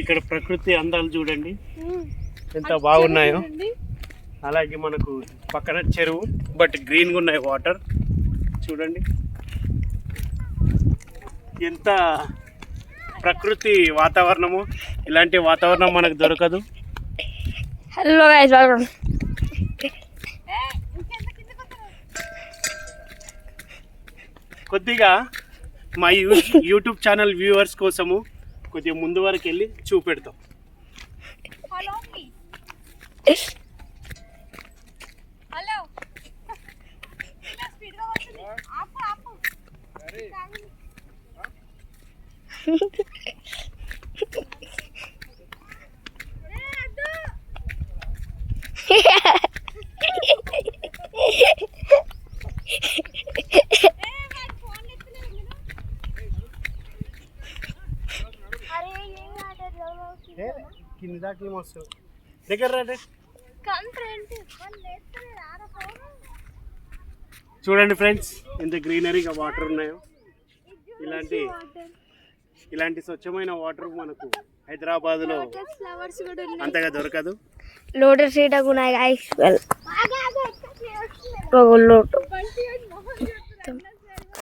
ఇక్కడ ప్రకృతి అందాలు చూడండి ఎంత బాగున్నాయో. అలాగే మనకు పక్కన చెరువు, బట్ గ్రీన్గా ఉన్నాయి వాటర్ చూడండి. ఎంత ప్రకృతి వాతావరణము, ఇలాంటి వాతావరణం మనకు దొరకదు. Hello guys, welcome. కొద్దిగా మా యూట్యూబ్ ఛానల్ వ్యూవర్స్ కోసము కొద్దిగా ముందు వరకు వెళ్ళి చూపెడతాం. కింద దాకా ఏమొస్తుంది దగ్గర రండి. చూడండి ఫ్రెండ్స్ ఎంత గ్రీనరీగా వాటర్ ఉన్నాయో. ఇలాంటి స్వచ్ఛమైన వాటర్ మనకు హైదరాబాద్లో అంతగా దొరకదు. లోటస్ సీటకు ఉన్నాయి.